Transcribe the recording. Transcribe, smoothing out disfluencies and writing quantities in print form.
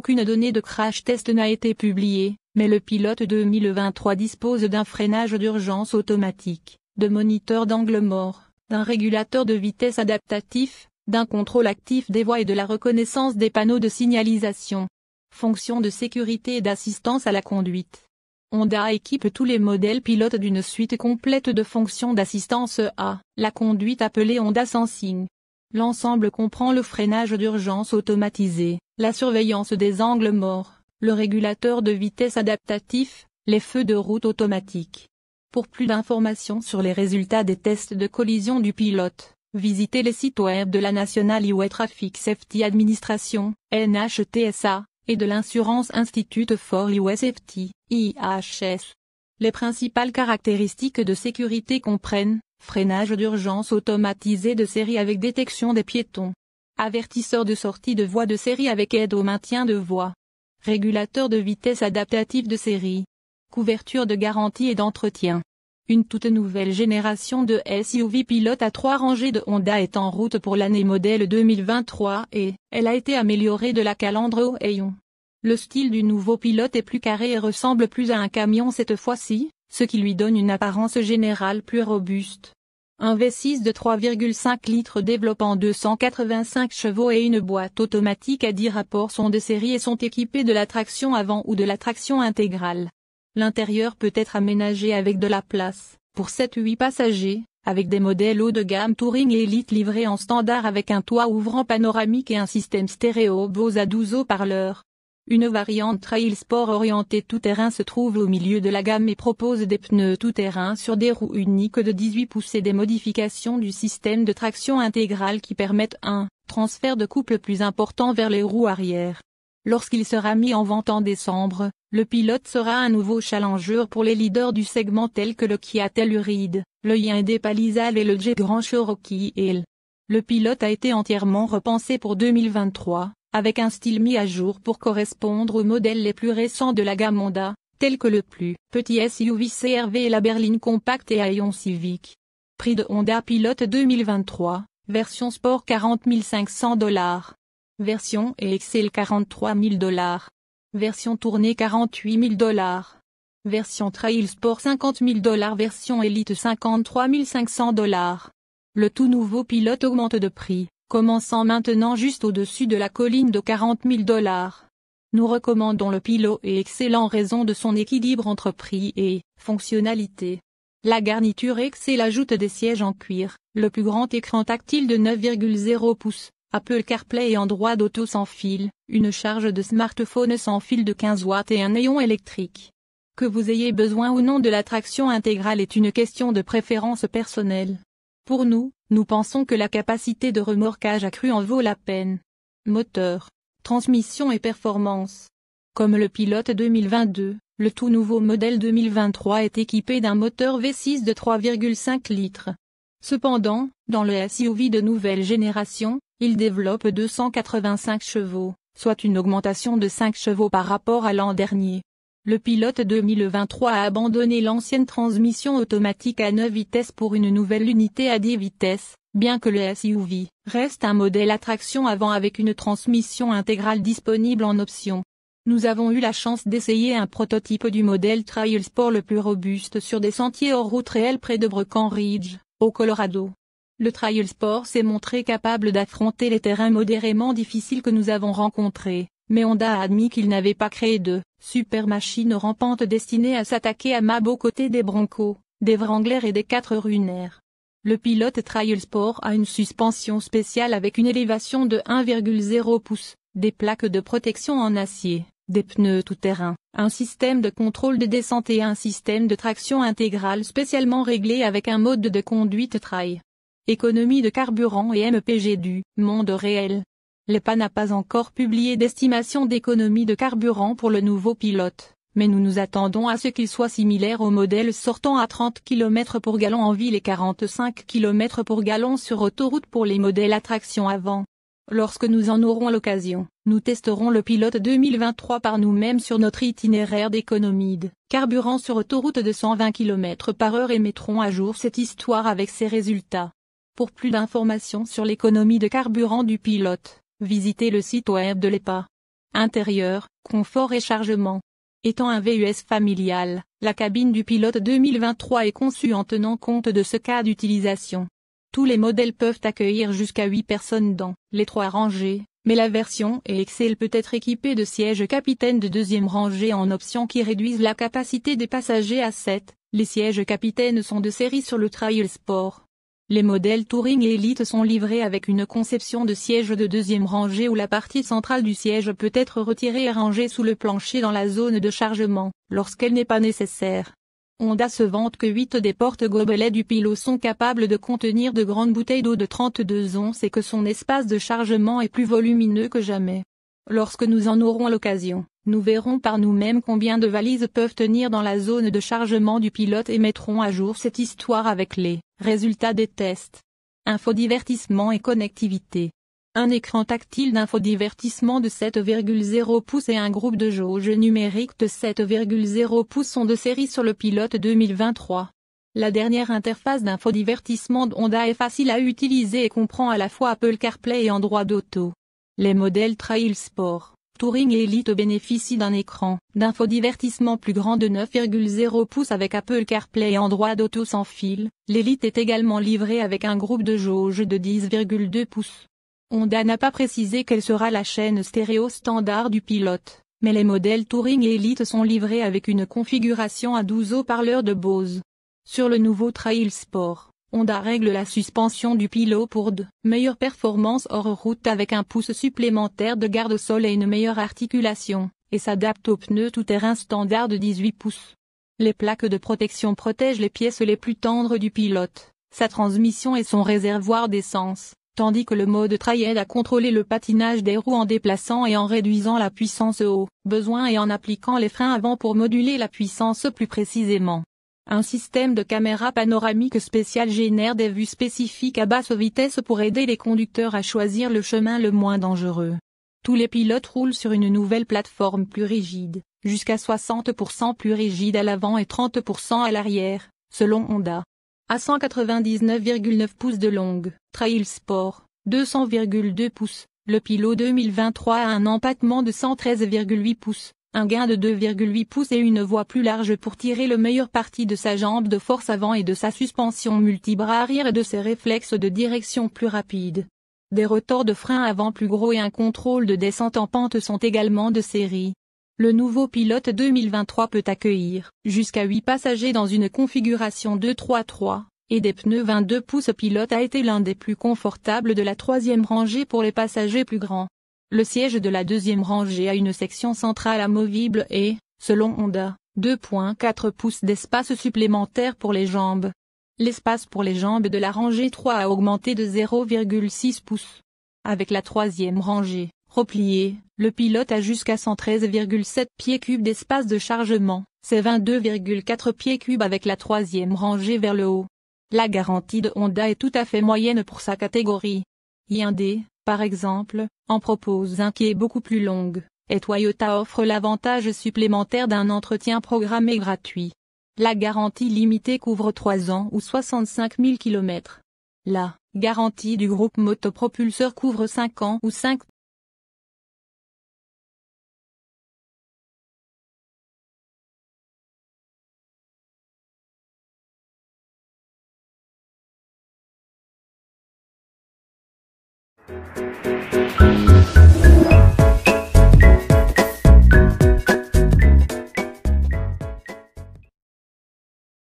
aucune donnée de crash test n'a été publiée, mais le pilote 2023 dispose d'un freinage d'urgence automatique, de moniteurs d'angle mort, d'un régulateur de vitesse adaptatif, d'un contrôle actif des voies et de la reconnaissance des panneaux de signalisation. Fonctions de sécurité et d'assistance à la conduite. Honda équipe tous les modèles pilotes d'une suite complète de fonctions d'assistance à la conduite appelée Honda Sensing. L'ensemble comprend le freinage d'urgence automatisé, la surveillance des angles morts, le régulateur de vitesse adaptatif, les feux de route automatiques. Pour plus d'informations sur les résultats des tests de collision du pilote, visitez les sites web de la National Highway Traffic Safety Administration, NHTSA, et de l'Insurance Institute for Highway Safety, IHS. Les principales caractéristiques de sécurité comprennent freinage d'urgence automatisé de série avec détection des piétons, avertisseur de sortie de voie de série avec aide au maintien de voie, régulateur de vitesse adaptatif de série, couverture de garantie et d'entretien. Une toute nouvelle génération de SUV pilote à 3 rangées de Honda est en route pour l'année modèle 2023 et elle a été améliorée de la calandre au hayon. Le style du nouveau pilote est plus carré et ressemble plus à un camion cette fois-ci, ce qui lui donne une apparence générale plus robuste. Un V6 de 3,5 litres développant 285 chevaux et une boîte automatique à 10 rapports sont de série et sont équipés de la traction avant ou de la traction intégrale. L'intérieur peut être aménagé avec de la place, pour 7-8 passagers, avec des modèles haut de gamme Touring et Elite livrés en standard avec un toit ouvrant panoramique et un système stéréo Bose à 12 haut-parleurs. Une variante Trail Sport orientée tout-terrain se trouve au milieu de la gamme et propose des pneus tout-terrain sur des roues uniques de 18 pouces et des modifications du système de traction intégrale qui permettent un transfert de couple plus important vers les roues arrière. Lorsqu'il sera mis en vente en décembre, le pilote sera un nouveau challenger pour les leaders du segment tels que le Kia Telluride, le Hyundai Palisade et le Jeep Grand Cherokee L. Le pilote a été entièrement repensé pour 2023, avec un style mis à jour pour correspondre aux modèles les plus récents de la gamme Honda, tels que le plus petit SUV CR-V et la berline compacte et Hayon Civic. Prix de Honda Pilot 2023, version Sport $40 500. Version EXL $43 000. Version tournée $48 000. Version Trail Sport $50 000. Version Elite $53 500. Le tout nouveau pilote augmente de prix, commençant maintenant juste au-dessus de la colline de $40 000. Nous recommandons le Pilot EXL en raison de son équilibre entre prix et fonctionnalité. La garniture EXL ajoute des sièges en cuir, le plus grand écran tactile de 9,0 pouces. Apple CarPlay et Android Auto sans fil, une charge de smartphone sans fil de 15 watts et un néon électrique. Que vous ayez besoin ou non de la traction intégrale est une question de préférence personnelle. Pour nous, nous pensons que la capacité de remorquage accrue en vaut la peine. Moteur, transmission et performance. Comme le Pilote 2022, le tout nouveau modèle 2023 est équipé d'un moteur V6 de 3,5 litres. Cependant, dans le SUV de nouvelle génération, il développe 285 chevaux, soit une augmentation de 5 chevaux par rapport à l'an dernier. Le Pilote 2023 a abandonné l'ancienne transmission automatique à 9 vitesses pour une nouvelle unité à 10 vitesses, bien que le SUV reste un modèle à traction avant avec une transmission intégrale disponible en option. Nous avons eu la chance d'essayer un prototype du modèle Trail Sport le plus robuste sur des sentiers hors route réels près de Breckenridge, au Colorado. Le Trail Sport s'est montré capable d'affronter les terrains modérément difficiles que nous avons rencontrés, mais Honda a admis qu'il n'avait pas créé de super machine rampante destinée à s'attaquer à Mab aux côtés des Broncos, des Wrangler et des 4Runner. Le Pilote Trail Sport a une suspension spéciale avec une élévation de 1,0 pouces, des plaques de protection en acier, des pneus tout-terrain, un système de contrôle de descente et un système de traction intégrale spécialement réglé avec un mode de conduite trail. Économie de carburant et MPG du monde réel. L'EPA n'a pas encore publié d'estimation d'économie de carburant pour le nouveau Pilote, mais nous nous attendons à ce qu'il soit similaire au modèle sortant à 30 km pour gallon en ville et 45 km pour gallon sur autoroute pour les modèles à traction avant. Lorsque nous en aurons l'occasion, nous testerons le Pilote 2023 par nous-mêmes sur notre itinéraire d'économie de carburant sur autoroute de 120 km/h et mettrons à jour cette histoire avec ses résultats. Pour plus d'informations sur l'économie de carburant du Pilote, visitez le site web de l'EPA. Intérieur, confort et chargement. Étant un VUS familial, la cabine du pilote 2023 est conçue en tenant compte de ce cas d'utilisation. Tous les modèles peuvent accueillir jusqu'à 8 personnes dans les 3 rangées, mais la version EXL peut être équipée de sièges capitaine de deuxième rangée en option qui réduisent la capacité des passagers à 7. Les sièges capitaines sont de série sur le Trail Sport. Les modèles Touring et Elite sont livrés avec une conception de siège de deuxième rangée où la partie centrale du siège peut être retirée et rangée sous le plancher dans la zone de chargement, lorsqu'elle n'est pas nécessaire. Honda se vante que 8 des porte-gobelets du pilote sont capables de contenir de grandes bouteilles d'eau de 32 onces et que son espace de chargement est plus volumineux que jamais. Lorsque nous en aurons l'occasion, nous verrons par nous-mêmes combien de valises peuvent tenir dans la zone de chargement du pilote et mettrons à jour cette histoire avec les résultats des tests. Infodivertissement et connectivité. Un écran tactile d'infodivertissement de 7,0 pouces et un groupe de jauge numérique de 7,0 pouces sont de série sur le pilote 2023. La dernière interface d'infodivertissement de Honda est facile à utiliser et comprend à la fois Apple CarPlay et Android Auto. Les modèles Trail Sport, Touring et Elite bénéficient d'un écran d'infodivertissement plus grand de 9,0 pouces avec Apple CarPlay et Android Auto sans fil. L'Elite est également livrée avec un groupe de jauge de 10,2 pouces. Honda n'a pas précisé quelle sera la chaîne stéréo standard du pilote, mais les modèles Touring et Elite sont livrés avec une configuration à 12 haut-parleurs de Bose. Sur le nouveau Trail Sport, Honda règle la suspension du pilote pour de meilleures performances hors route avec un pouce supplémentaire de garde-sol et une meilleure articulation, et s'adapte aux pneus tout-terrain standard de 18 pouces. Les plaques de protection protègent les pièces les plus tendres du pilote, sa transmission et son réservoir d'essence, tandis que le mode Trail aide à contrôler le patinage des roues en déplaçant et en réduisant la puissance au besoin et en appliquant les freins avant pour moduler la puissance plus précisément. Un système de caméra panoramique spécial génère des vues spécifiques à basse vitesse pour aider les conducteurs à choisir le chemin le moins dangereux. Tous les pilotes roulent sur une nouvelle plateforme plus rigide, jusqu'à 60% plus rigide à l'avant et 30% à l'arrière, selon Honda. À 199,9 pouces de longue, Trail Sport, 200,2 pouces, le pilote 2023 a un empattement de 113,8 pouces. Un gain de 2,8 pouces et une voie plus large pour tirer le meilleur parti de sa jambe de force avant et de sa suspension multibras arrière et de ses réflexes de direction plus rapides. Des rotors de frein avant plus gros et un contrôle de descente en pente sont également de série. Le nouveau pilote 2023 peut accueillir jusqu'à 8 passagers dans une configuration 2-3-3, et des pneus 22 pouces. Pilote a été l'un des plus confortables de la troisième rangée pour les passagers plus grands. Le siège de la deuxième rangée a une section centrale amovible et, selon Honda, 2,4 pouces d'espace supplémentaire pour les jambes. L'espace pour les jambes de la rangée 3 a augmenté de 0,6 pouces. Avec la troisième rangée, repliée, le pilote a jusqu'à 113,7 pieds cubes d'espace de chargement, c'est 22,4 pieds cubes avec la troisième rangée vers le haut. La garantie de Honda est tout à fait moyenne pour sa catégorie. Hyundai, par exemple, en propose un qui est beaucoup plus longue, et Toyota offre l'avantage supplémentaire d'un entretien programmé gratuit. La garantie limitée couvre 3 ans ou 65 000 km. La garantie du groupe motopropulseur couvre 5 ans ou 5.